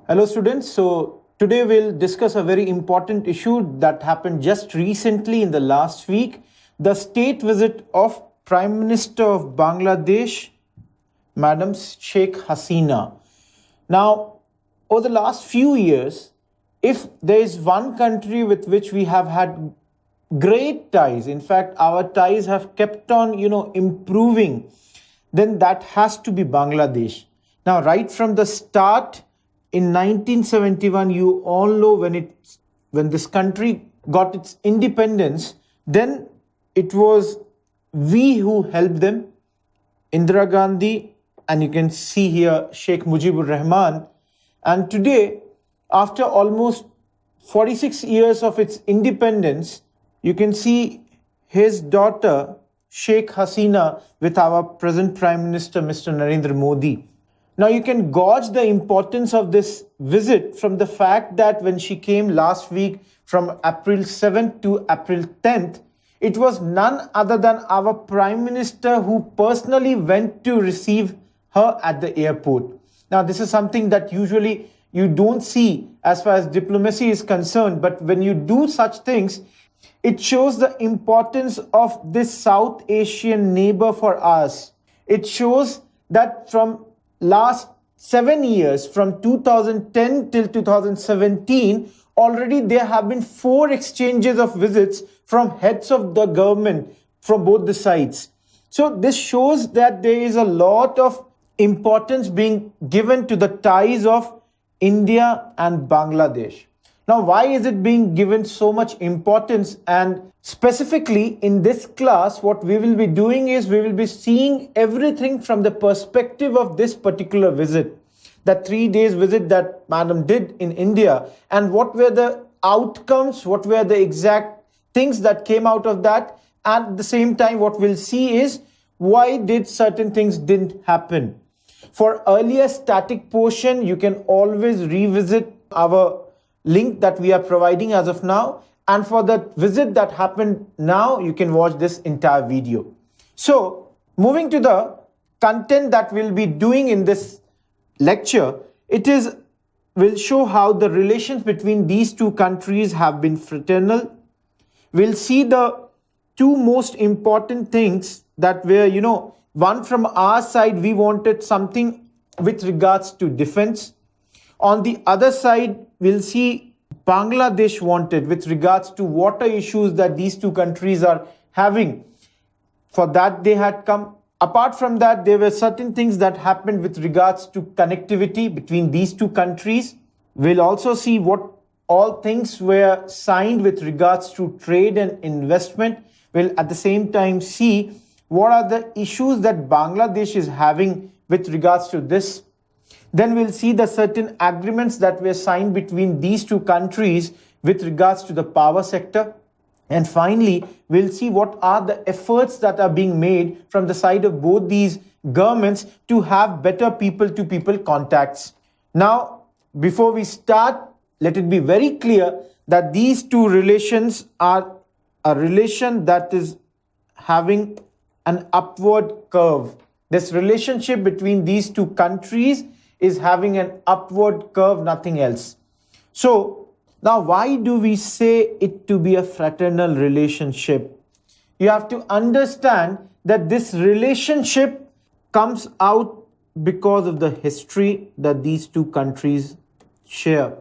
Hello students. So today we'll discuss a very important issue that happened just recently in the last week. The state visit of Prime Minister of Bangladesh, Madam Sheikh Hasina. Now, over the last few years, if there is one country with which we have had great ties, in fact, our ties have kept on, improving, then that has to be Bangladesh. Now, right from the start, in 1971, you all know when this country got its independence, then it was we who helped them, Indira Gandhi, and you can see here Sheikh Mujibur Rahman. And today, after almost 46 years of its independence, you can see his daughter, Sheikh Hasina, with our present Prime Minister, Mr. Narendra Modi. Now, you can gauge the importance of this visit from the fact that when she came last week from April 7th to April 10th, it was none other than our Prime Minister who personally went to receive her at the airport. Now, this is something that usually you don't see as far as diplomacy is concerned, but when you do such things, it shows the importance of this South Asian neighbor for us. It shows that from last 7 years, from 2010 till 2017, already there have been 4 exchanges of visits from heads of the government from both the sides. So this shows that there is a lot of importance being given to the ties of India and Bangladesh. Now, why is it being given so much importance? And specifically in this class, what we will be doing is we will be seeing everything from the perspective of this particular visit. That 3 days visit that Madam did in India, and what were the outcomes, what were the exact things that came out of that. At the same time, what we'll see is why did certain things didn't happen. For earlier static portion, you can always revisit our link that we are providing as of now. And for the visit that happened now, you can watch this entire video. So, moving to the content that we'll be doing in this lecture, will show how the relations between these two countries have been fraternal. We'll see the 2 most important things that were, one from our side, we wanted something with regards to defense. On the other side, we'll see Bangladesh wanted with regards to water issues that these 2 countries are having. For that, they had come. Apart from that, there were certain things that happened with regards to connectivity between these 2 countries. We'll also see what all things were signed with regards to trade and investment. We'll at the same time see what are the issues that Bangladesh is having with regards to this. Then we'll see the certain agreements that were signed between these 2 countries with regards to the power sector. And finally, we'll see what are the efforts that are being made from the side of both these governments to have better people-to-people contacts. Now, before we start, let it be very clear that these 2 relations are a relation that is having an upward curve. This relationship between these 2 countries is having an upward curve, nothing else. So, now why do we say it to be a fraternal relationship? You have to understand that this relationship comes out because of the history that these 2 countries share.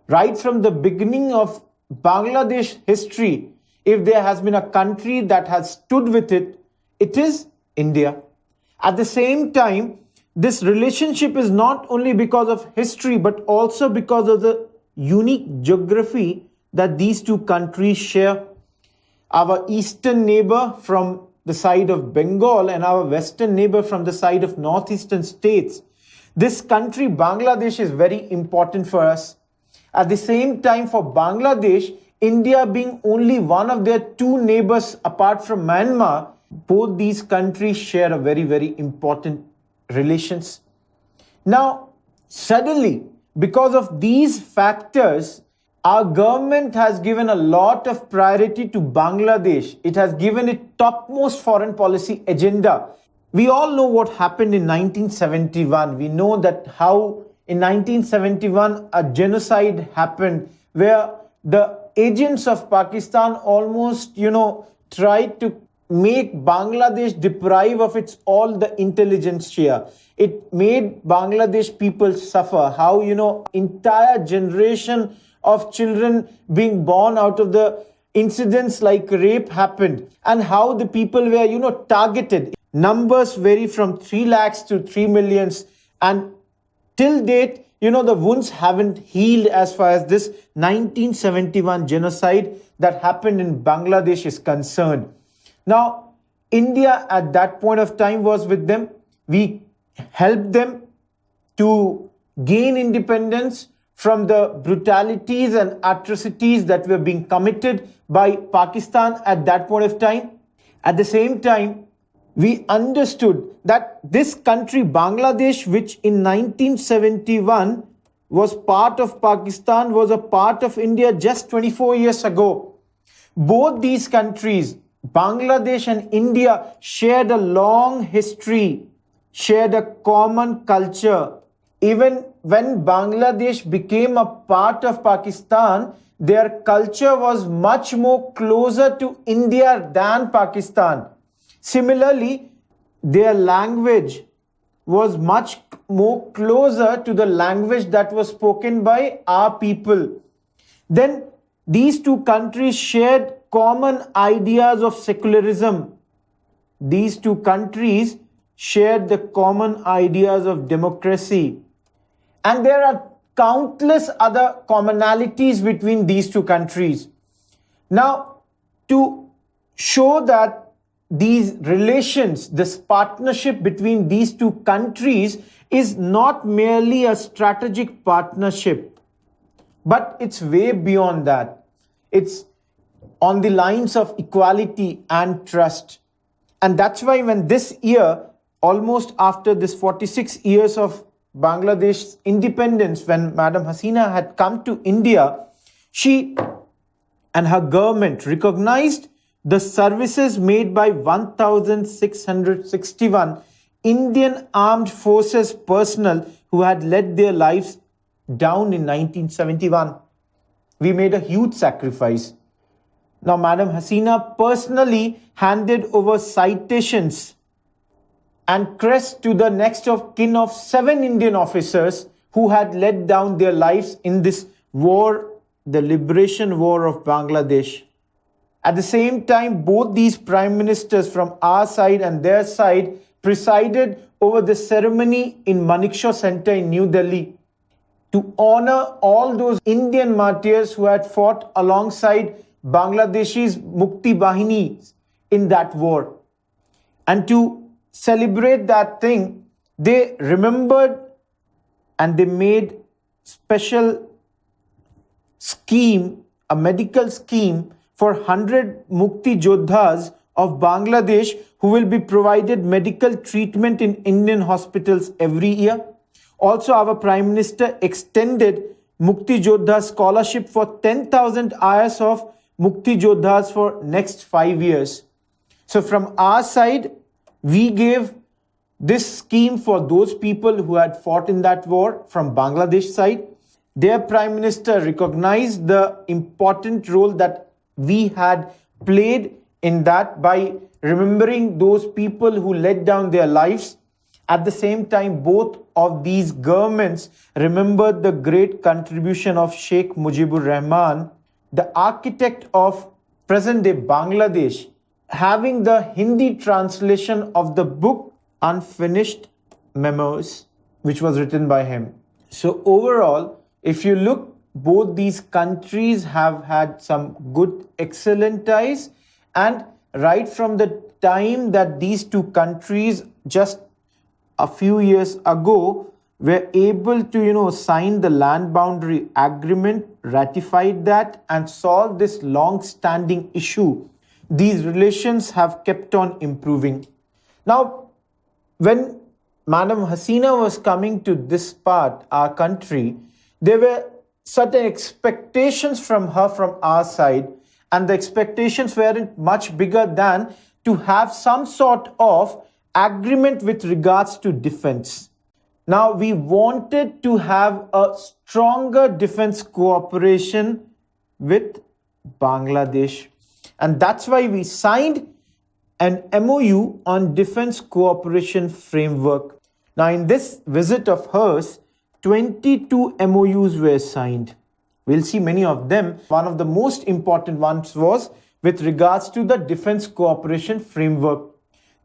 Right from the beginning of Bangladesh history, if there has been a country that has stood with it, it is India. At the same time, this relationship is not only because of history, but also because of the unique geography that these 2 countries share. Our eastern neighbor from the side of Bengal and our western neighbor from the side of northeastern states. This country, Bangladesh, is very important for us. At the same time, for Bangladesh, India being only one of their 2 neighbors apart from Myanmar, both these countries share a very, very important relations. Now, suddenly, because of these factors, our government has given a lot of priority to Bangladesh. It has given it topmost foreign policy agenda. We all know what happened in 1971. We know that how in 1971, a genocide happened where the agents of Pakistan almost, tried to make Bangladesh deprive of its all the intelligentsia. It made Bangladesh people suffer. How, entire generation of children being born out of the incidents like rape happened, and how the people were, targeted. Numbers vary from 3 lakhs to 3 millions, and till date, the wounds haven't healed as far as this 1971 genocide that happened in Bangladesh is concerned. Now, India at that point of time was with them. We helped them to gain independence from the brutalities and atrocities that were being committed by Pakistan at that point of time. At the same time, we understood that this country, Bangladesh, which in 1971 was part of Pakistan, was a part of India just 24 years ago. Both these countries, Bangladesh and India, shared a long history, shared a common culture. Even when Bangladesh became a part of Pakistan, their culture was much more closer to India than Pakistan. Similarly, their language was much more closer to the language that was spoken by our people. Then these two countries shared common ideas of secularism. These two countries shared the common ideas of democracy. And there are countless other commonalities between these two countries. Now, to show that these relations, this partnership between these two countries is not merely a strategic partnership, but it's way beyond that. It's on the lines of equality and trust. And that's why when this year, almost after this 46 years of Bangladesh's independence, when Madam Hasina had come to India, she and her government recognized the services made by 1,661 Indian Armed Forces personnel who had let their lives down in 1971. We made a huge sacrifice. Now, Madam Hasina personally handed over citations and crests to the next of kin of 7 Indian officers who had let down their lives in this war, the liberation war of Bangladesh. At the same time, both these prime ministers from our side and their side presided over the ceremony in Manekshaw Center in New Delhi to honor all those Indian martyrs who had fought alongside Bangladeshis Mukti Bahinis in that war. And to celebrate that thing, they remembered and they made special scheme, a medical scheme for 100 Mukti Jodhas of Bangladesh who will be provided medical treatment in Indian hospitals every year. Also, our Prime Minister extended Mukti Jodha scholarship for 10,000 IAS of Mukti Jodhas for next 5 years. So from our side, we gave this scheme for those people who had fought in that war from Bangladesh side. Their Prime Minister recognized the important role that we had played in that by remembering those people who let down their lives. At the same time, both of these governments remembered the great contribution of Sheikh Mujibur Rahman, the architect of present-day Bangladesh, having the Hindi translation of the book Unfinished Memos, which was written by him. So overall, if you look, both these countries have had some good, excellent ties, and right from the time that these two countries just a few years ago were able to, sign the land boundary agreement, ratified that, and solve this long-standing issue, these relations have kept on improving. Now, when Madam Hasina was coming to this part, our country, there were certain expectations from her from our side, and the expectations weren't much bigger than to have some sort of agreement with regards to defense. Now, we wanted to have a stronger defense cooperation with Bangladesh. And that's why we signed an MOU on defense cooperation framework. Now, in this visit of hers, 22 MOUs were signed. We'll see many of them. One of the most important ones was with regards to the defense cooperation framework.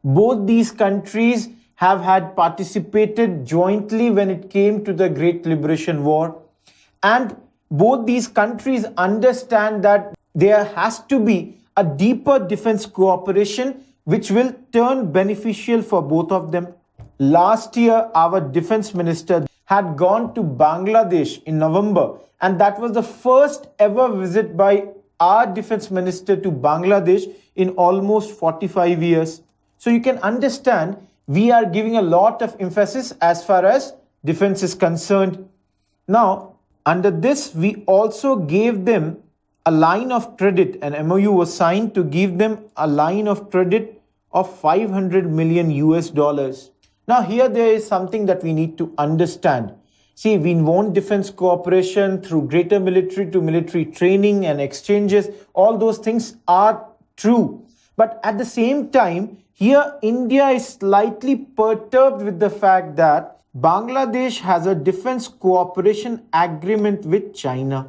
Both these countries have had participated jointly when it came to the Great Liberation War. And both these countries understand that there has to be a deeper defense cooperation which will turn beneficial for both of them. Last year, our defense minister had gone to Bangladesh in November, and that was the first ever visit by our defense minister to Bangladesh in almost 45 years. So you can understand we are giving a lot of emphasis as far as defense is concerned. Now, under this, we also gave them a line of credit. An MOU was signed to give them a line of credit of 500 million US dollars. Now, here there is something that we need to understand. See, we want defense cooperation through greater military to military training and exchanges. All those things are true. But at the same time, here India is slightly perturbed with the fact that Bangladesh has a defense cooperation agreement with China.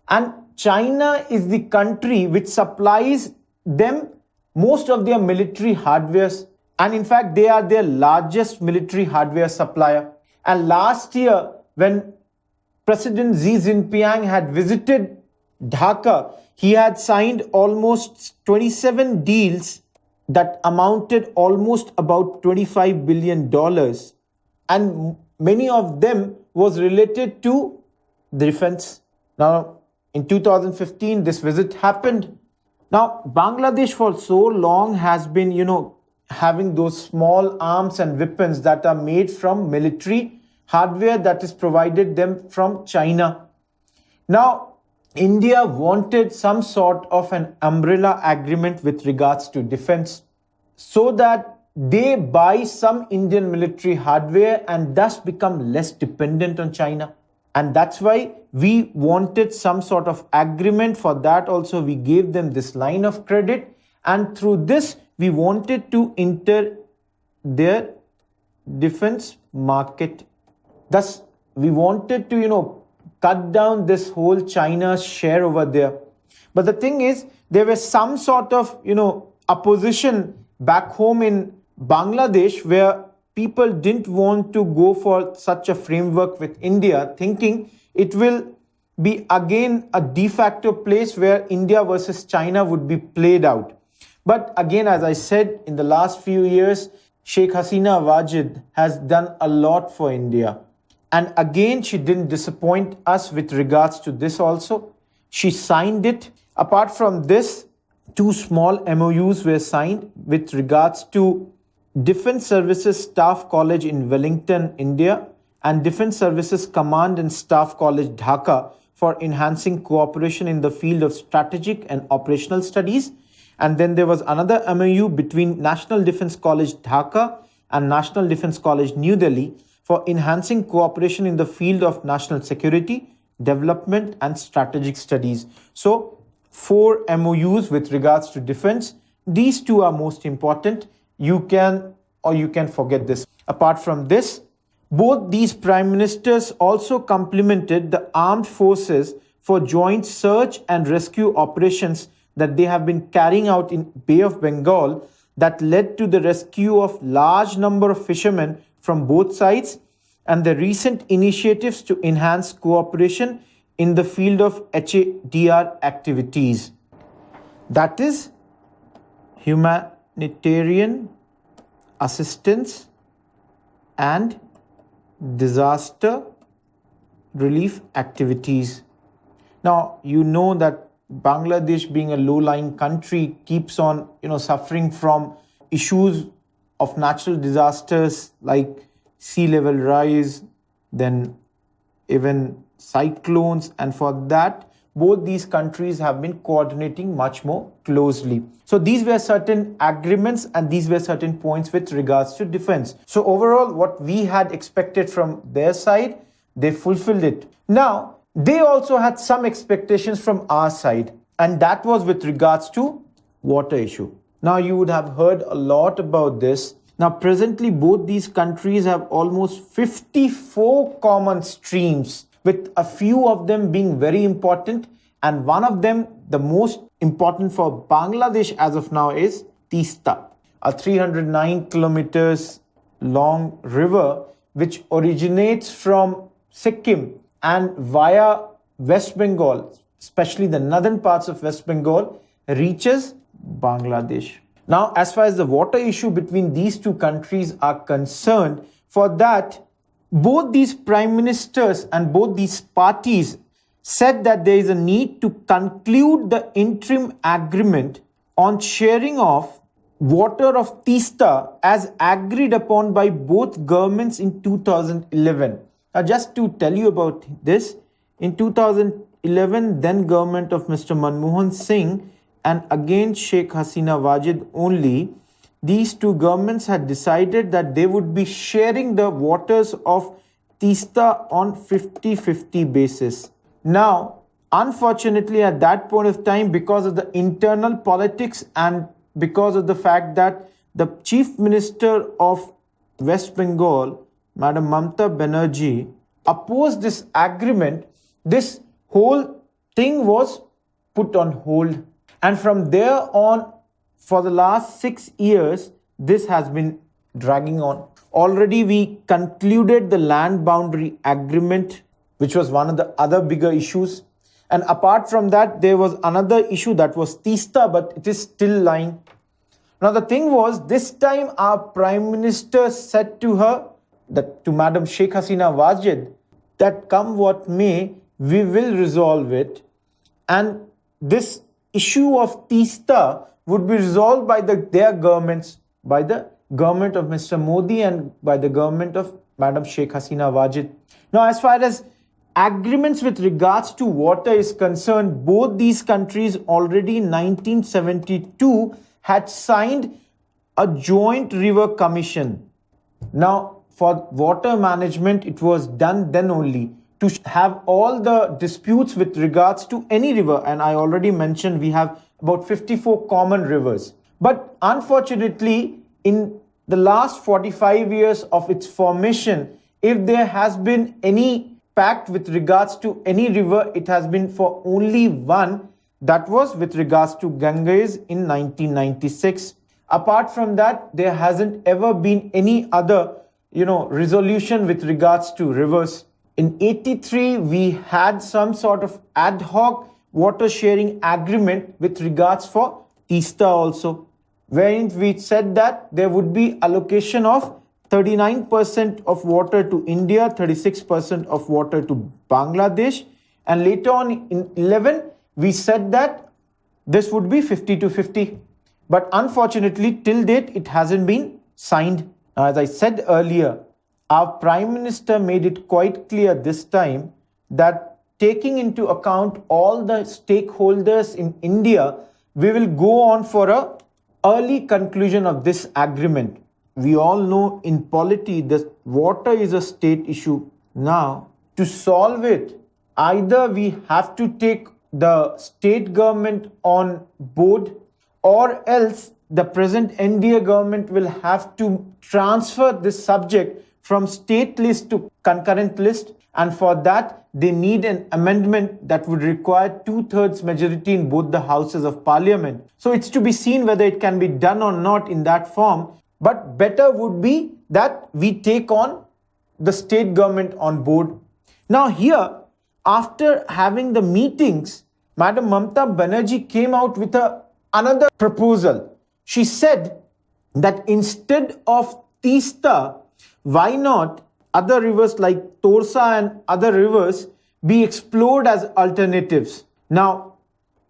And China is the country which supplies them most of their military hardwares. And in fact, they are their largest military hardware supplier. And last year, when President Xi Jinping had visited Dhaka, he had signed almost 27 deals that amounted almost about $25 billion. And many of them was related to defense. Now, in 2015, this visit happened. Now, Bangladesh for so long has been, having those small arms and weapons that are made from military hardware that is provided them from China. Now, India wanted some sort of an umbrella agreement with regards to defense so that they buy some Indian military hardware and thus become less dependent on China. And that's why we wanted some sort of agreement. For that also, we gave them this line of credit. And through this, we wanted to enter their defense market. Thus, we wanted to, cut down this whole China's share over there. But the thing is, there was some sort of, opposition back home in Bangladesh where people didn't want to go for such a framework with India, thinking it will be again a de facto place where India versus China would be played out. But again, as I said, in the last few years, Sheikh Hasina Wajid has done a lot for India. And again, she didn't disappoint us with regards to this also. She signed it. Apart from this, 2 small MOUs were signed with regards to Defense Services Staff College in Wellington, India, and Defense Services Command and Staff College, Dhaka, for enhancing cooperation in the field of strategic and operational studies. And then there was another MOU between National Defense College, Dhaka, and National Defense College, New Delhi, for enhancing cooperation in the field of national security, development, and strategic studies. So, 4 MOUs with regards to defense. These 2 are most important. You can forget this. Apart from this, both these prime ministers also complimented the armed forces for joint search and rescue operations that they have been carrying out in Bay of Bengal that led to the rescue of large number of fishermen from both sides, and the recent initiatives to enhance cooperation in the field of HADR activities. That is humanitarian assistance and disaster relief activities. Now, you know that Bangladesh, being a low-lying country, keeps on, suffering from issues of natural disasters like sea level rise, then even cyclones. And for that, both these countries have been coordinating much more closely. So these were certain agreements and these were certain points with regards to defense. So overall, what we had expected from their side, they fulfilled it. Now, they also had some expectations from our side, and that was with regards to water issue. Now, you would have heard a lot about this. Now, presently, both these countries have almost 54 common streams, with a few of them being very important. And one of them, the most important for Bangladesh as of now, is Tista, a 309 kilometers long river which originates from Sikkim and via West Bengal, especially the northern parts of West Bengal, reaches Bangladesh. Now, as far as the water issue between these two countries are concerned, for that, both these prime ministers and both these parties said that there is a need to conclude the interim agreement on sharing of water of Tista as agreed upon by both governments in 2011. Now, just to tell you about this, in 2011, then government of Mr. Manmohan Singh and again Sheikh Hasina Wajid only, these two governments had decided that they would be sharing the waters of Tista on 50-50 basis. Now, unfortunately, at that point of time, because of the internal politics and because of the fact that the Chief Minister of West Bengal, Madam Mamata Banerjee, opposed this agreement, this whole thing was put on hold. And from there on, for the last 6 years, this has been dragging on. Already we concluded the land boundary agreement, which was one of the other bigger issues. And apart from that, there was another issue that was Tista, but it is still lying. Now the thing was, this time our Prime Minister said to her, to Madam Sheikh Hasina Wajid, that come what may, we will resolve it. And this issue of Tista would be resolved by their governments, by the government of Mr. Modi and by the government of Madam Sheikh Hasina Wajid. Now, as far as agreements with regards to water is concerned, both these countries already in 1972 had signed a joint river commission. Now, for water management, it was done then only to have all the disputes with regards to any river. And I already mentioned we have about 54 common rivers. But unfortunately, in the last 45 years of its formation, if there has been any pact with regards to any river, it has been for only one, that was with regards to Ganges in 1996. Apart from that, there hasn't ever been any other, resolution with regards to rivers. In 83, we had some sort of ad hoc water sharing agreement with regards for Tista also, wherein we said that there would be allocation of 39% of water to India, 36% of water to Bangladesh, and later on in 11, we said that this would be 50-50. But unfortunately, till date, it hasn't been signed. Now, as I said earlier, our Prime Minister made it quite clear this time that taking into account all the stakeholders in India, we will go on for an early conclusion of this agreement. We all know in polity that water is a state issue. Now, to solve it, either we have to take the state government on board, or else the present NDA government will have to transfer this subject from state list to concurrent list. And for that, they need an amendment that would require 2/3 majority in both the houses of parliament. So it's to be seen whether it can be done or not in that form. But better would be that we take on the state government on board. Now here, after having the meetings, Madam Mamata Banerjee came out with another proposal. She said that instead of Tista, why not other rivers like Torsa and other rivers be explored as alternatives? Now,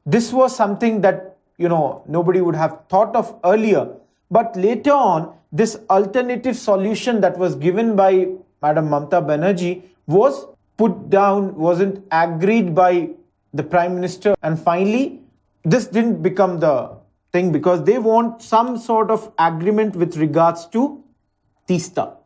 this was something that, nobody would have thought of earlier. But later on, this alternative solution that was given by Madam Mamata Banerjee was put down, wasn't agreed by the Prime Minister. And finally, this didn't become the thing because they want some sort of agreement with regards to Tista.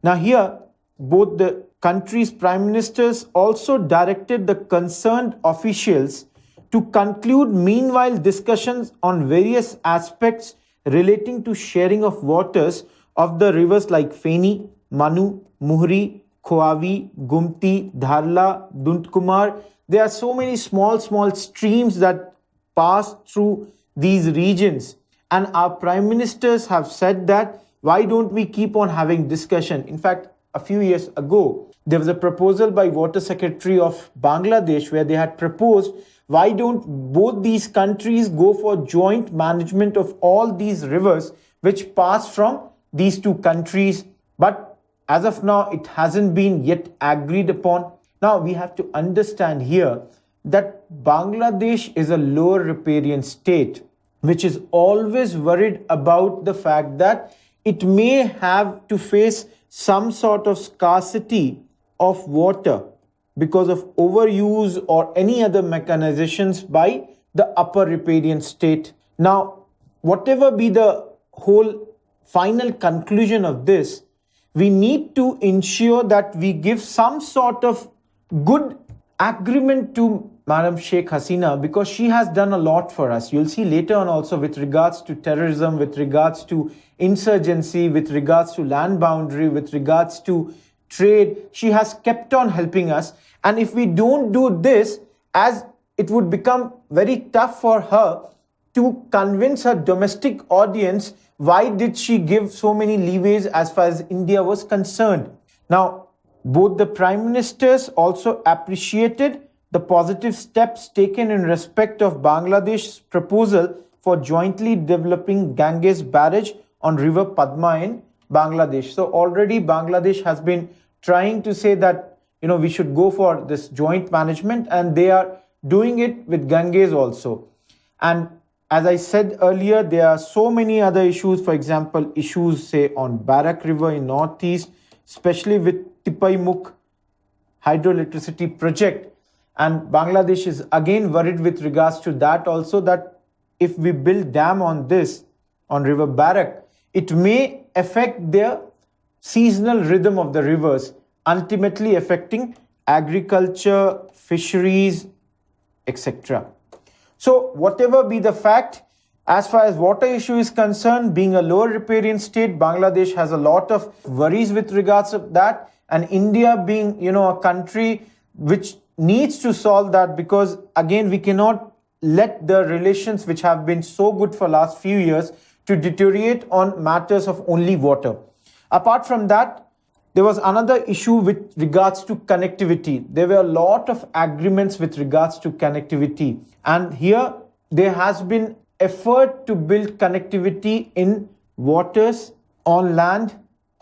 Now here, both the country's Prime Ministers also directed the concerned officials to conclude meanwhile discussions on various aspects relating to sharing of waters of the rivers like Feni, Manu, Muhri, Khoavi, Gumti, Dharla, Duntkumar. There are so many small streams that pass through these regions. And our Prime Ministers have said that why don't we keep on having discussion? In fact, a few years ago, there was a proposal by Water Secretary of Bangladesh where they had proposed why don't both these countries go for joint management of all these rivers which pass from these two countries. But as of now, it hasn't been yet agreed upon. Now we have to understand here that Bangladesh is a lower riparian state which is always worried about the fact that it may have to face some sort of scarcity of water because of overuse or any other mechanizations by the upper riparian state. Now, whatever be the whole final conclusion of this, we need to ensure that we give some sort of good agreement to Madam Sheikh Hasina because she has done a lot for us. You'll see later on also with regards to terrorism, with regards to insurgency, with regards to land boundary, with regards to trade, she has kept on helping us. And if we don't do this, as it would become very tough for her to convince her domestic audience, why did she give so many leeways as far as India was concerned? Now, both the Prime Ministers also appreciated the positive steps taken in respect of Bangladesh's proposal for jointly developing Ganges barrage on River Padma in Bangladesh. So already Bangladesh has been trying to say that, we should go for this joint management, and they are doing it with Ganges also. And as I said earlier, there are so many other issues. For example, issues say on Barak River in Northeast, especially with Tipaimukh hydroelectricity project. And Bangladesh is again worried with regards to that also, that if we build dam on this, on River Barak, it may affect their seasonal rhythm of the rivers, ultimately affecting agriculture, fisheries, etc. So whatever be the fact, as far as water issue is concerned, being a lower riparian state, Bangladesh has a lot of worries with regards to that. And India being, a country which needs to solve that, because again, we cannot let the relations which have been so good for last few years to deteriorate on matters of only water. Apart from that, there was another issue with regards to connectivity. There were a lot of agreements with regards to connectivity. And here there has been effort to build connectivity in waters, on land,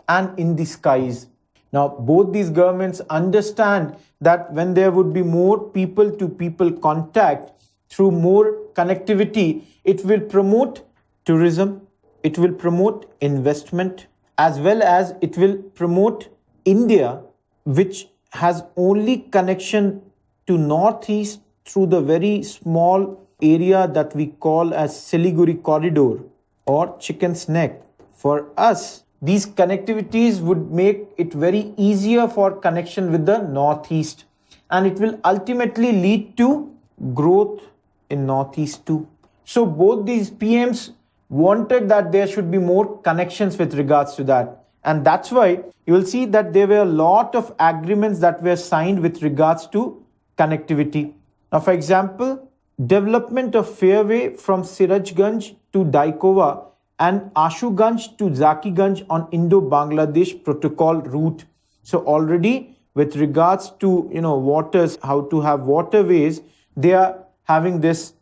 and in the skies. Now, both these governments understand that when there would be more people-to-people contact through more connectivity, it will promote tourism, it will promote investment, as well as it will promote India, which has only connection to Northeast through the very small area that we call as Siliguri corridor or Chicken's Neck. For us, these connectivities would make it very easier for connection with the Northeast, and it will ultimately lead to growth in Northeast too. So both these PMs wanted that there should be more connections with regards to that. And that's why you will see that there were a lot of agreements that were signed with regards to connectivity. Now, for example, development of fairway from Sirajganj to Daikova and Ashuganj to Zakiganj on Indo-Bangladesh protocol route. So already with regards to, waters, how to have waterways, they are having this.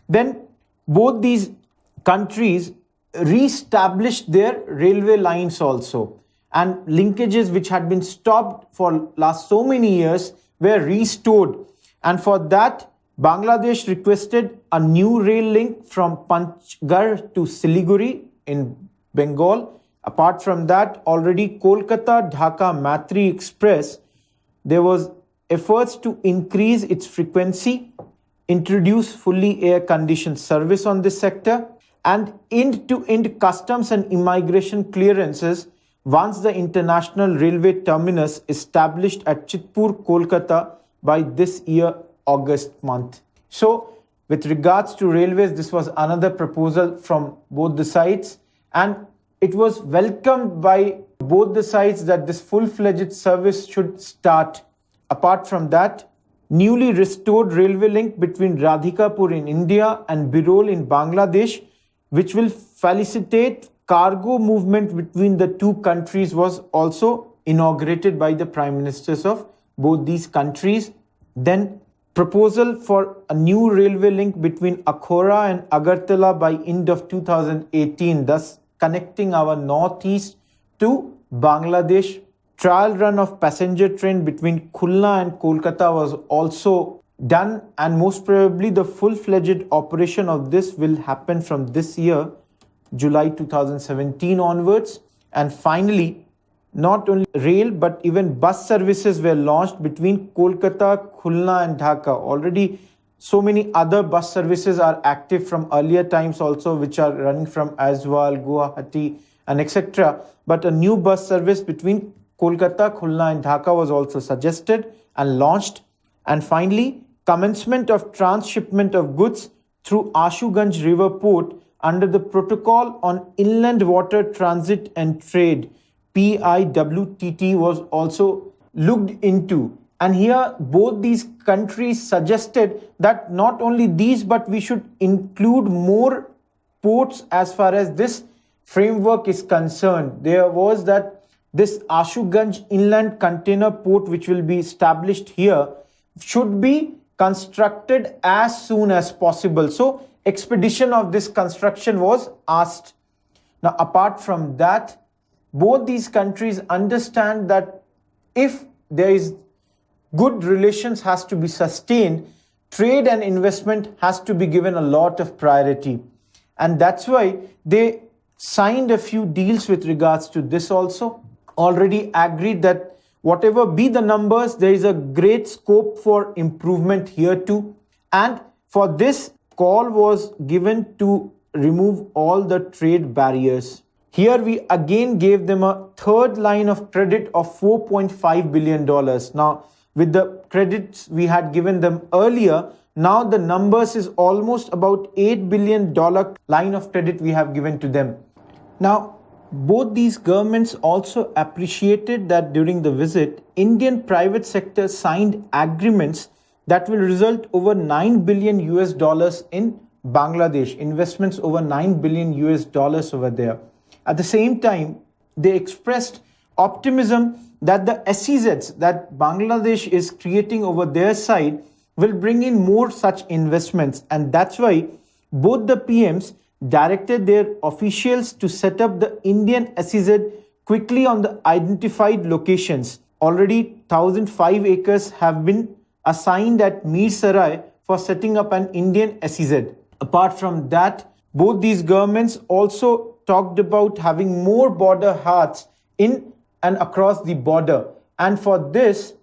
Then both these countries re-established their railway lines also, and linkages which had been stopped for last so many years were restored. And for that, Bangladesh requested a new rail link from Panchgarh to Siliguri in Bengal. Apart from that, already Kolkata-Dhaka Matri Express, there was efforts to increase its frequency introduce fully air-conditioned service on this sector, and end-to-end customs and immigration clearances once the international railway terminus established at Chitpur, Kolkata by this year, August month. So, with regards to railways, this was another proposal from both the sides, and it was welcomed by both the sides that this full-fledged service should start. Apart from that, newly restored railway link between Radhikapur in India and Birol in Bangladesh, which will facilitate cargo movement between the two countries, was also inaugurated by the Prime Ministers of both these countries. Then proposal for a new railway link between Akhora and Agartala by end of 2018, thus connecting our northeast to Bangladesh. Trial run of passenger train between Khulna and Kolkata was also done, and most probably the full-fledged operation of this will happen from this year, July 2017 onwards. And finally, not only rail but even bus services were launched between Kolkata, Khulna and Dhaka. Already so many other bus services are active from earlier times also, which are running from Aizwal, Guwahati and etc. But a new bus service between Kolkata, Khulna and Dhaka was also suggested and launched. And finally, commencement of transshipment of goods through Ashuganj River Port under the Protocol on Inland Water Transit and Trade, PIWTT, was also looked into. And here both these countries suggested that not only these, but we should include more ports as far as this framework is concerned. There was that this Ashuganj Inland Container Port, which will be established here, should be constructed as soon as possible. So expedition of this construction was asked. Now, apart from that, both these countries understand that if there is good relations has to be sustained, trade and investment has to be given a lot of priority. And that's why they signed a few deals with regards to this also. Already agreed that whatever be the numbers, there is a great scope for improvement here too. And for this, call was given to remove all the trade barriers. Here we again gave them a third line of credit of $4.5 billion. Now, with the credits we had given them earlier, now the numbers is almost about $8 billion line of credit we have given to them. Now, both these governments also appreciated that during the visit, Indian private sector signed agreements that will result over $9 billion in Bangladesh, investments over $9 billion over there. At the same time, they expressed optimism that the SEZs that Bangladesh is creating over their side will bring in more such investments. And that's why both the PMs directed their officials to set up the Indian SEZ quickly on the identified locations. Already 1,005 acres have been assigned at Mirsarai for setting up an Indian SEZ. Apart from that, both these governments also talked about having more border huts in and across the border. And for this,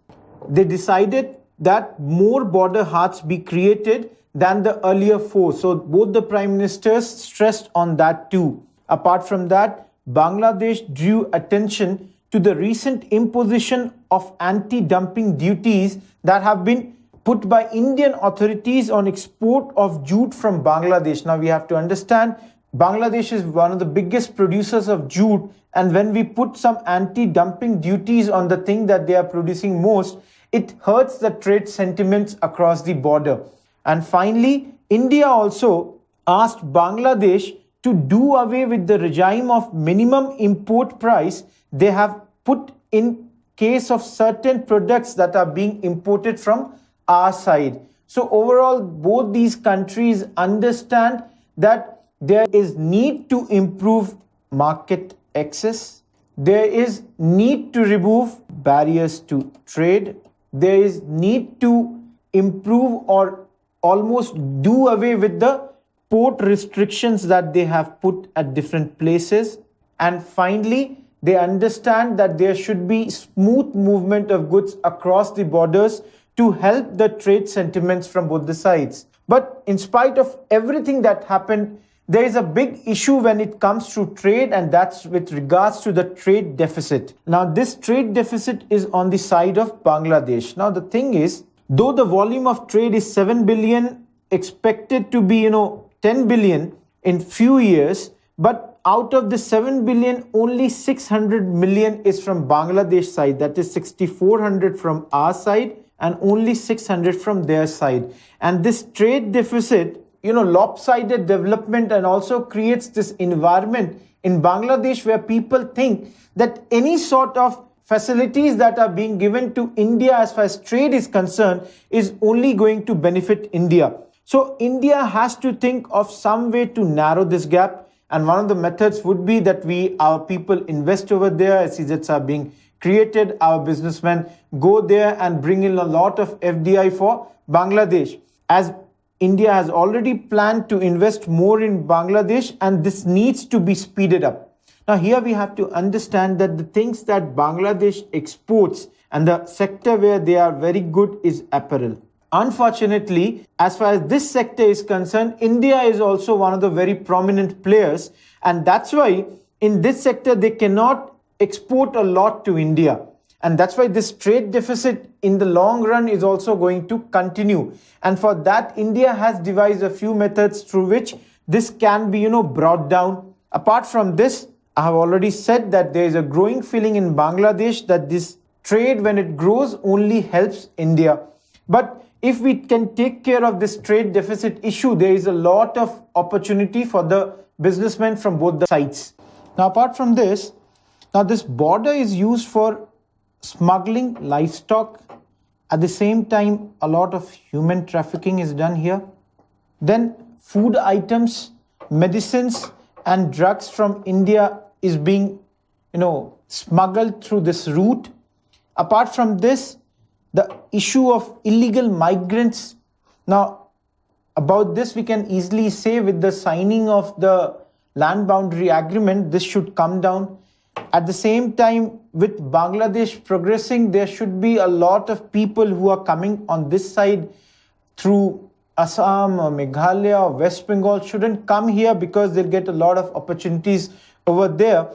they decided that more border huts be created than the earlier four. So both the prime ministers stressed on that too. Apart from that, Bangladesh drew attention to the recent imposition of anti-dumping duties that have been put by Indian authorities on export of jute from Bangladesh. Now we have to understand, Bangladesh is one of the biggest producers of jute, and when we put some anti-dumping duties on the thing that they are producing most, it hurts the trade sentiments across the border. And finally, India also asked Bangladesh to do away with the regime of minimum import price they have put in case of certain products that are being imported from our side. So overall, both these countries understand that there is need to improve market access. There is need to remove barriers to trade. There is need to improve or almost do away with the port restrictions that they have put at different places. And finally, they understand that there should be smooth movement of goods across the borders to help the trade sentiments from both the sides. But in spite of everything that happened, there is a big issue when it comes to trade, and that's with regards to the trade deficit. Now, this trade deficit is on the side of Bangladesh. Now, the thing is, though the volume of trade is 7 billion, expected to be, 10 billion in few years, but out of the 7 billion, only 600 million is from Bangladesh side. That is 6,400 from our side and only 600 from their side. And this trade deficit, lopsided development, and also creates this environment in Bangladesh where people think that any sort of facilities that are being given to India as far as trade is concerned is only going to benefit India. So India has to think of some way to narrow this gap. And one of the methods would be that our people invest over there. SEZs are being created. Our businessmen go there and bring in a lot of FDI for Bangladesh. As India has already planned to invest more in Bangladesh, and this needs to be speeded up. Now, here we have to understand that the things that Bangladesh exports and the sector where they are very good is apparel. Unfortunately, as far as this sector is concerned, India is also one of the very prominent players, and that's why in this sector they cannot export a lot to India. And that's why this trade deficit in the long run is also going to continue. And for that, India has devised a few methods through which this can be, brought down. Apart from this, I have already said that there is a growing feeling in Bangladesh that this trade, when it grows, only helps India. But if we can take care of this trade deficit issue, there is a lot of opportunity for the businessmen from both the sides. Now, apart from this, this border is used for smuggling livestock. At the same time, a lot of human trafficking is done here. Then food items, medicines and drugs from India is being, smuggled through this route. Apart from this, the issue of illegal migrants. Now, about this we can easily say with the signing of the land boundary agreement, this should come down. At the same time, with Bangladesh progressing, there should be a lot of people who are coming on this side through Assam or Meghalaya or West Bengal shouldn't come here because they'll get a lot of opportunities over there.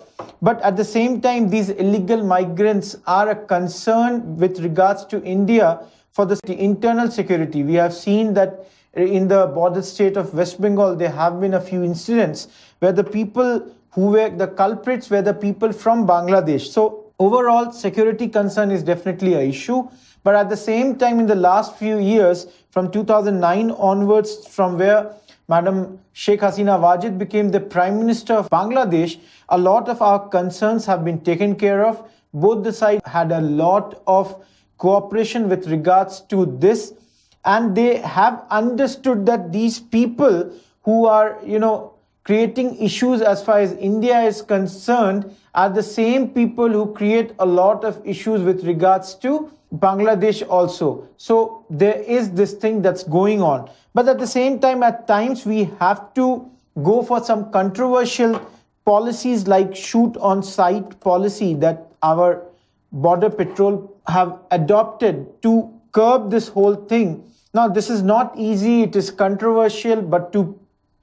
But at the same time, these illegal migrants are a concern with regards to India for the internal security. We have seen that in the border state of West Bengal, there have been a few incidents where the people who were the culprits were the people from Bangladesh. So overall, security concern is definitely an issue. But at the same time, in the last few years, from 2009 onwards, from where Madam Sheikh Hasina Wajid became the Prime Minister of Bangladesh, a lot of our concerns have been taken care of. Both the sides had a lot of cooperation with regards to this, and they have understood that these people who are, creating issues as far as India is concerned are the same people who create a lot of issues with regards to Bangladesh also. So there is this thing that's going on. But at the same time, at times we have to go for some controversial policies like shoot on sight policy that our border patrol have adopted to curb this whole thing. Now, this is not easy. It is controversial, but to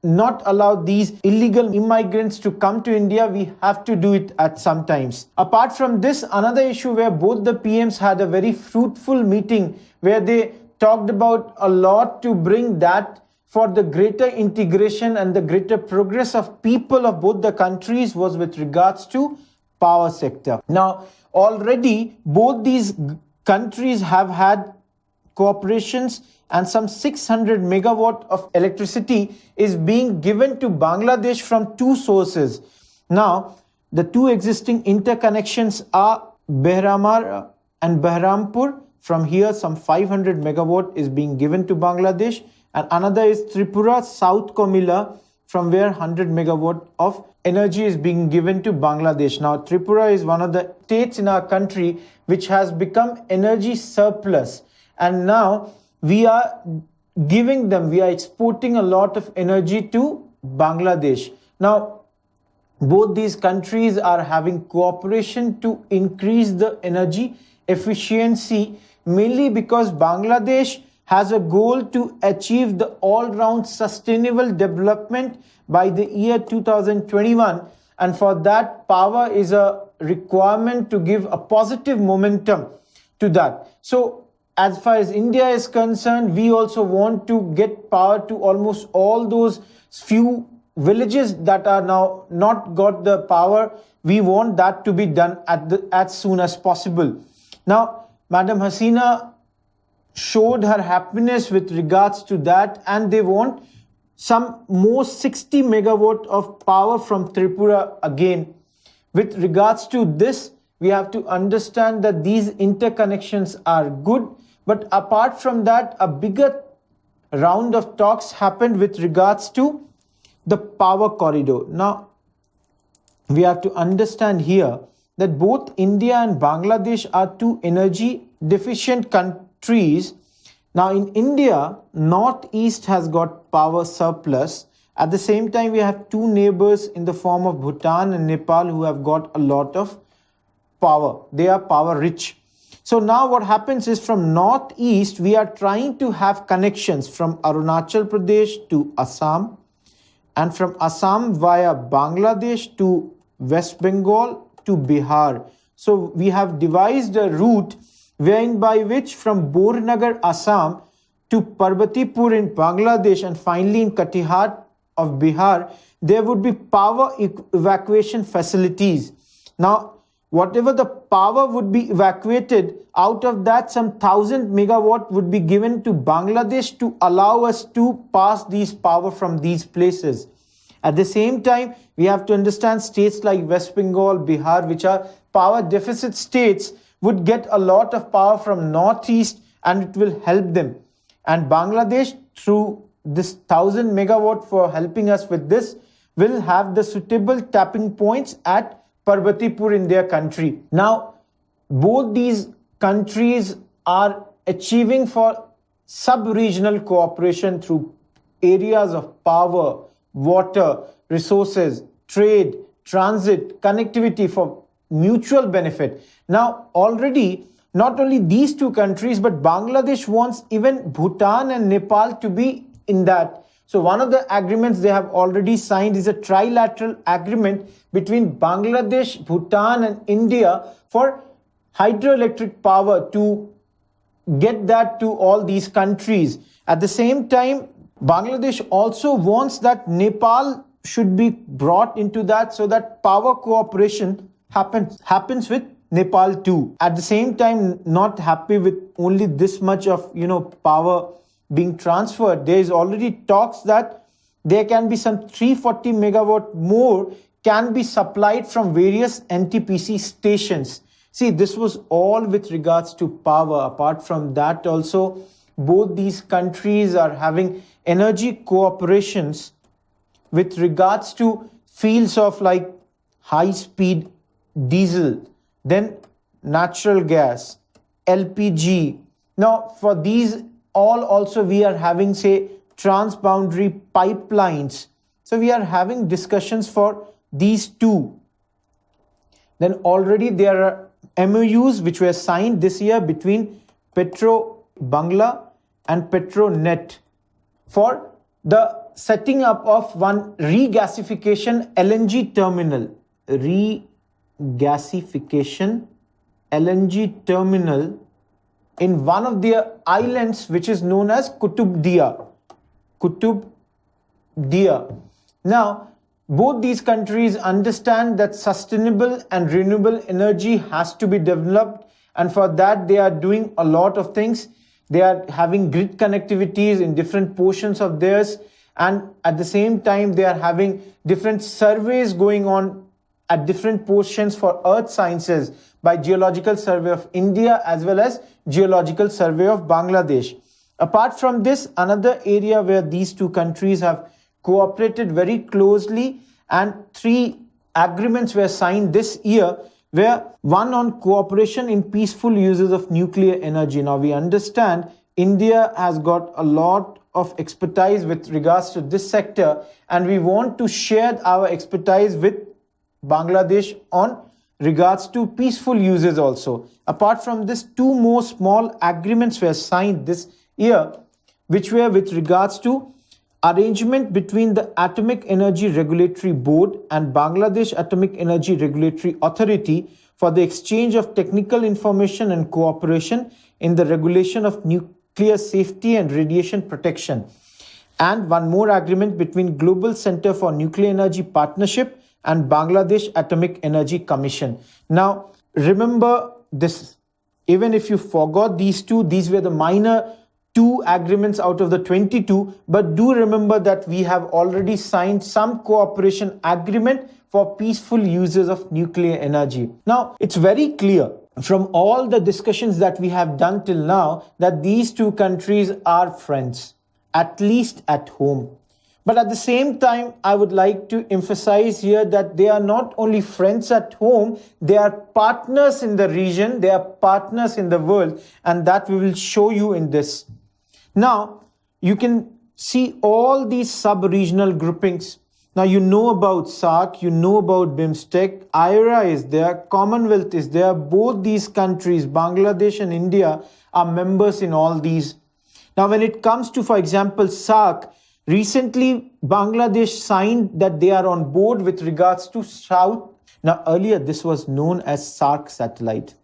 not allow these illegal immigrants to come to India, we have to do it at some times. Apart from this, another issue where both the PMs had a very fruitful meeting where they talked about a lot to bring that for the greater integration and the greater progress of people of both the countries was with regards to power sector. Now, already both these countries have had cooperations, and some 600 megawatt of electricity is being given to Bangladesh from two sources. Now, the two existing interconnections are Behramar and Behrampur. From here, some 500 megawatt is being given to Bangladesh, and another is Tripura, South Komila, from where 100 megawatt of energy is being given to Bangladesh. Now, Tripura is one of the states in our country which has become energy surplus, and now we are exporting a lot of energy to Bangladesh. Now, both these countries are having cooperation to increase the energy efficiency, mainly because Bangladesh has a goal to achieve the all-round sustainable development by the year 2021, and for that, power is a requirement to give a positive momentum to that. So as far as India is concerned, we also want to get power to almost all those few villages that are now not got the power. We want that to be done as soon as possible. Now, Madam Hasina showed her happiness with regards to that, and they want some more 60 megawatt of power from Tripura again. With regards to this, we have to understand that these interconnections are good, but apart from that, a bigger round of talks happened with regards to the power corridor. Now, we have to understand here that both India and Bangladesh are two energy deficient countries. Now in India, Northeast has got power surplus. At the same time, we have two neighbors in the form of Bhutan and Nepal who have got a lot of power. They are power rich. So now what happens is from Northeast, we are trying to have connections from Arunachal Pradesh to Assam, and from Assam via Bangladesh to West Bengal to Bihar. So we have devised a route wherein by which from Bornagar, Assam to Parbatipur in Bangladesh and finally in Katihar of Bihar, there would be power evacuation facilities. Now, whatever the power would be evacuated, out of that some 1000 megawatt would be given to Bangladesh to allow us to pass these power from these places. At the same time, we have to understand states like West Bengal, Bihar, which are power deficit states, would get a lot of power from Northeast and it will help them. And Bangladesh, through this 1000 megawatt for helping us with this, will have the suitable tapping points at Parbatipur in their country. Now, both these countries are achieving for sub-regional cooperation through areas of power, water, resources, trade, transit, connectivity for mutual benefit. Now, already, not only these two countries, but Bangladesh wants even Bhutan and Nepal to be in that. So one of the agreements they have already signed is a trilateral agreement between Bangladesh, Bhutan and India for hydroelectric power to get that to all these countries. At the same time, Bangladesh also wants that Nepal should be brought into that so that power cooperation happens with Nepal too. At the same time, not happy with only this much of power being transferred. There is already talks that there can be some 340 megawatt more can be supplied from various NTPC stations. See, this was all with regards to power. Apart from that also, both these countries are having energy cooperations with regards to fields of like high speed diesel, then natural gas, LPG. Now for these all also we are having say transboundary pipelines. So we are having discussions for these two. Then already there are MOUs which were signed this year between Petro Bangla and Petronet for the setting up of one regasification LNG terminal. Regasification LNG terminal in one of their islands which is known as Kutubdia. Now, both these countries understand that sustainable and renewable energy has to be developed, and for that they are doing a lot of things. They are having grid connectivities in different portions of theirs, and at the same time they are having different surveys going on at different portions for earth sciences by Geological Survey of India as well as Geological Survey of Bangladesh. Apart from this, another area where these two countries have cooperated very closely and 3 agreements were signed this year, where one on cooperation in peaceful uses of nuclear energy. Now we understand India has got a lot of expertise with regards to this sector, and we want to share our expertise with Bangladesh on regards to peaceful uses also. Apart from this, 2 more small agreements were signed this year, which were with regards to arrangement between the Atomic Energy Regulatory Board and Bangladesh Atomic Energy Regulatory Authority for the exchange of technical information and cooperation in the regulation of nuclear safety and radiation protection. And one more agreement between Global Center for Nuclear Energy Partnership and Bangladesh Atomic Energy Commission. Now, remember this. Even if you forgot these two, these were the minor two agreements out of the 22, but do remember that we have already signed some cooperation agreement for peaceful uses of nuclear energy. Now, it's very clear from all the discussions that we have done till now that these two countries are friends, at least at home. But at the same time, I would like to emphasize here that they are not only friends at home, they are partners in the region, they are partners in the world, and that we will show you in this. Now, you can see all these sub-regional groupings. Now, you know about SAARC, you know about BIMSTEC, IRA is there, Commonwealth is there. Both these countries, Bangladesh and India, are members in all these. Now, when it comes to, for example, SAARC, recently Bangladesh signed that they are on board with regards to South. Now, earlier this was known as SAARC satellite.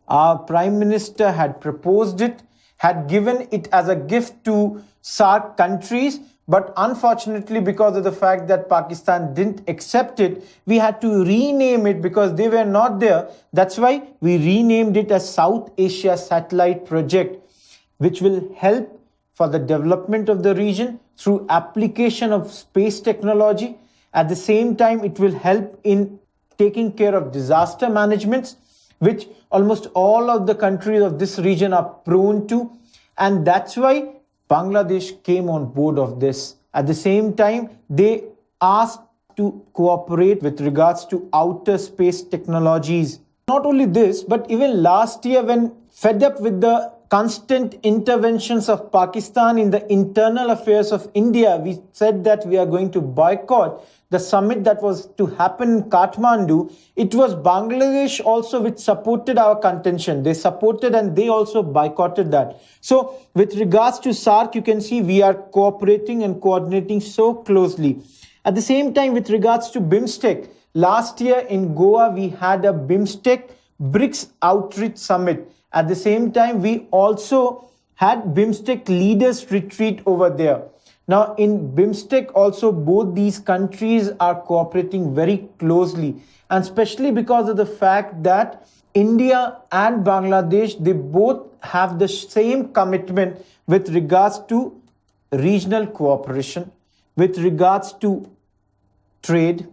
Our Prime Minister had proposed it, had given it as a gift to SAARC countries, but unfortunately, because of the fact that Pakistan didn't accept it, we had to rename it because they were not there. That's why we renamed it as South Asia Satellite Project, which will help for the development of the region through application of space technology. At the same time, it will help in taking care of disaster management, which almost all of the countries of this region are prone to. And that's why Bangladesh came on board of this. At the same time, they asked to cooperate with regards to outer space technologies. Not only this, but even last year, when fed up with the constant interventions of Pakistan in the internal affairs of India, we said that we are going to boycott the summit that was to happen in Kathmandu. It was Bangladesh also which supported our contention. They supported and they also boycotted that. So with regards to SAARC, you can see we are cooperating and coordinating so closely. At the same time, with regards to BIMSTEC, last year in Goa, we had a BIMSTEC BRICS Outreach Summit. At the same time, we also had BIMSTEC Leaders Retreat over there. Now, in BIMSTEC also, both these countries are cooperating very closely, and especially because of the fact that India and Bangladesh, they both have the same commitment with regards to regional cooperation, with regards to trade,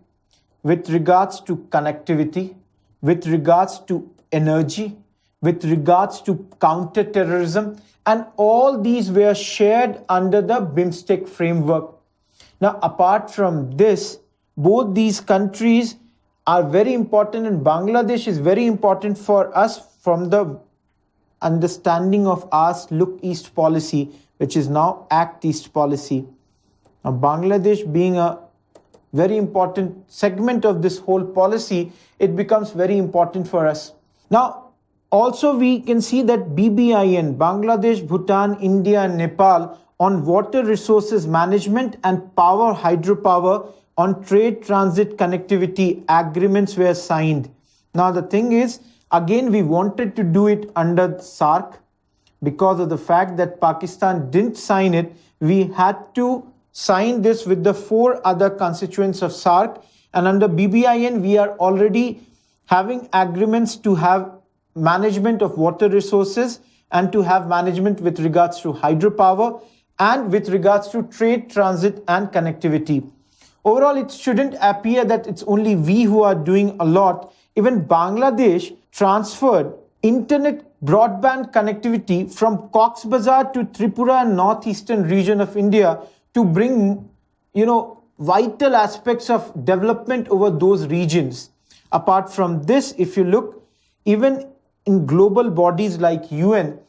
with regards to connectivity, with regards to energy, with regards to counter-terrorism, and all these were shared under the BIMSTEC framework. Now, apart from this, both these countries are very important, and Bangladesh is very important for us from the understanding of our Look East policy, which is now Act East policy. Now, Bangladesh being a very important segment of this whole policy, it becomes very important for us. Now, also, we can see that BBIN, Bangladesh, Bhutan, India, and Nepal on water resources management and hydropower on trade transit connectivity agreements were signed. Now, the thing is, again, we wanted to do it under SAARC because of the fact that Pakistan didn't sign it. We had to sign this with the 4 other constituents of SAARC, and under BBIN, we are already having agreements to have management of water resources and to have management with regards to hydropower and with regards to trade, transit and connectivity. Overall, it shouldn't appear that it's only we who are doing a lot. Even Bangladesh transferred internet broadband connectivity from Cox's Bazar to Tripura and northeastern region of India to bring, vital aspects of development over those regions. Apart from this, if you look, even in global bodies like UN,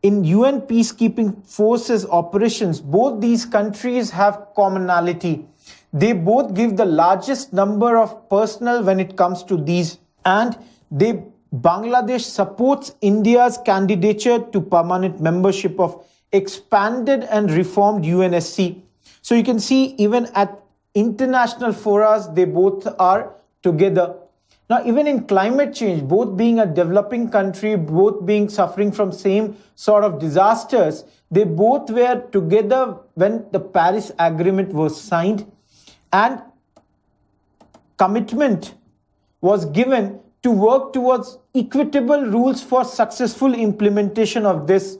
in UN peacekeeping forces operations, both these countries have commonality. They both give the largest number of personnel when it comes to these, and Bangladesh supports India's candidature to permanent membership of expanded and reformed UNSC. So you can see even at international forums, they both are together. Now, even in climate change, both being a developing country, both being suffering from same sort of disasters, they both were together when the Paris Agreement was signed, and commitment was given to work towards equitable rules for successful implementation of this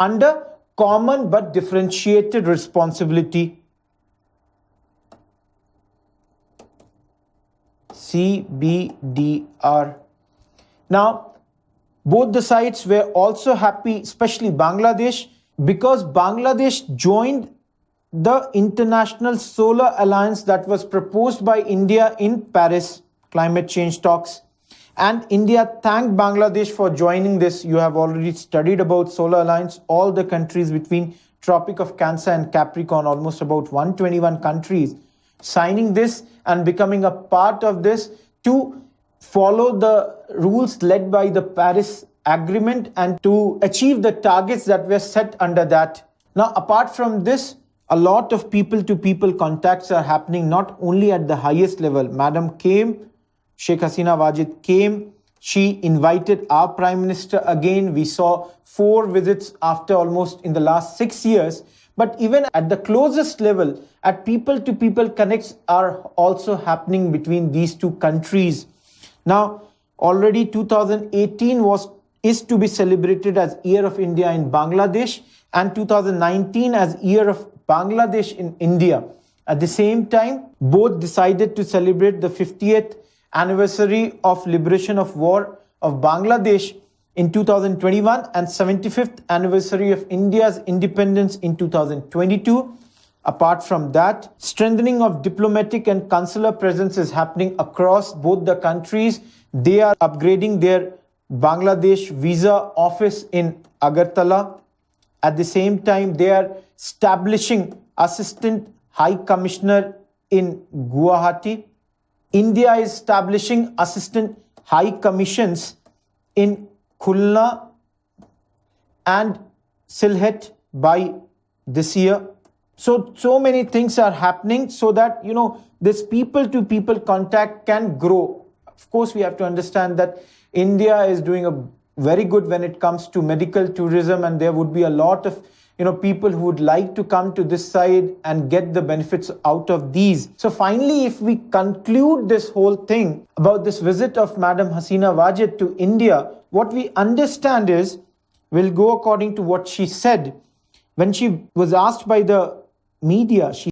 under common but differentiated responsibility. CBDR. Now, both the sides were also happy, especially Bangladesh, because Bangladesh joined the International Solar Alliance that was proposed by India in Paris climate change talks. And India thanked Bangladesh for joining this. You have already studied about Solar Alliance, all the countries between Tropic of Cancer and Capricorn, almost about 121 countries, signing this and becoming a part of this to follow the rules led by the Paris Agreement and to achieve the targets that were set under that. Now, apart from this, a lot of people-to-people contacts are happening, not only at the highest level. Madam came, Sheikh Hasina Wajid came, she invited our Prime Minister again. We saw 4 visits after almost in the last 6 years. But even at the closest level, at people-to-people connects are also happening between these two countries. Now, already 2018 is to be celebrated as Year of India in Bangladesh, and 2019 as Year of Bangladesh in India. At the same time, both decided to celebrate the 50th anniversary of liberation of war of Bangladesh in 2021 and 75th anniversary of India's independence in 2022. Apart from that, strengthening of diplomatic and consular presence is happening across both the countries. They are upgrading their Bangladesh visa office in Agartala. At the same time, they are establishing Assistant High Commissioner in Guwahati. India is establishing Assistant High Commissions in Khulna and Sylhet by this year. So many things are happening so that, this people-to-people contact can grow. Of course, we have to understand that India is doing a very good when it comes to medical tourism, and there would be a lot of people who would like to come to this side and get the benefits out of these. So finally, if we conclude this whole thing about this visit of Madam Hasina Wajid to India, what we understand is, we'll go according to what she said. When she was asked by the media, she